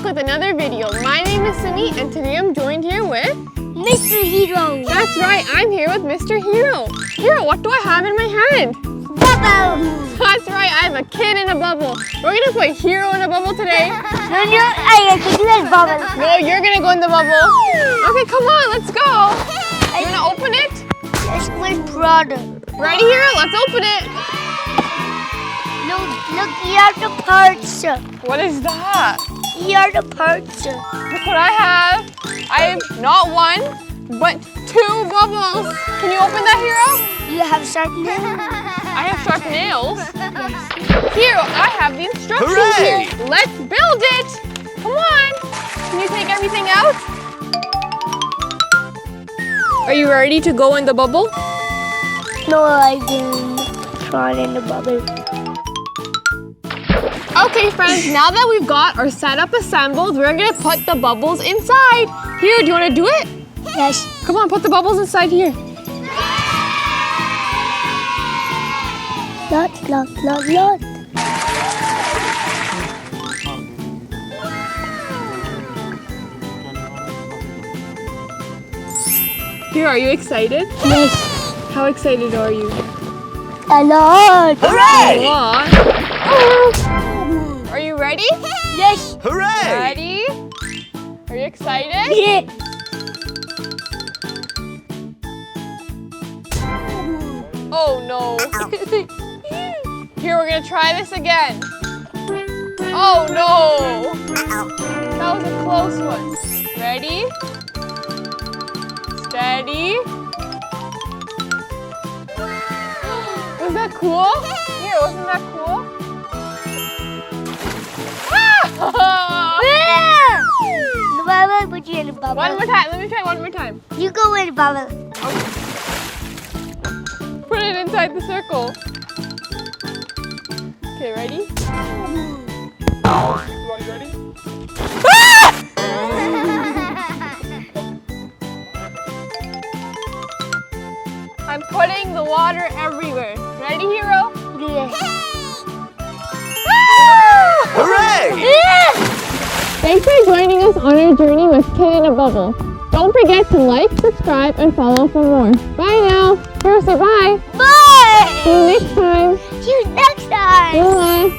with another video. My name is Simmi, and today I'm joined here with Mr. Hero. That's right, I'm here with Mr. Hero. Hero, what do I have in my hand? Bubble. That's right, I have a kid in a bubble. We're gonna put Hero in a bubble today. I can do that bubble. No, you're gonna go in the bubble. Okay, come on, let's go. You wanna open it? That's my brother. Ready, Hero? Let's open it. No, look, here are the parts. What is that? Here are the parts. Look what I have. I have not one, but 2 bubbles. Can you open that, Hero? You have sharp nails? I have sharp nails. Hero, I have the instructions Hooray! here. Let's build it. Come on. Can you take everything out? Are you ready to go in the bubble? No, I didn't try in the bubble. Okay, friends, now that we've got our setup assembled, we're gonna put the bubbles inside. Here, do you wanna do it? Yes. Come on, put the bubbles inside here. Lot. Here, are you excited? Yes. How excited are you? A lot. Hooray! Come on. Are you ready? Yes. Hooray! Ready? Are you excited? Yeah. Oh no. Here, we're gonna try this again. Oh no. That was a close one. Ready? Steady. Was that cool? Here, wasn't that cool? Ah! The bubble, put you in the bubble. One more time. Let me try one more time. You go in the bubble. Put it inside the circle. Okay, ready? Ready? I'm putting the water everywhere. Ready, Hero? Yes. Hooray! Thanks for joining us on our journey with Kid in a Bubble. Don't forget to like, subscribe, and follow for more. Bye now. Hero, say bye. Bye. See you next time. See you next time. Bye.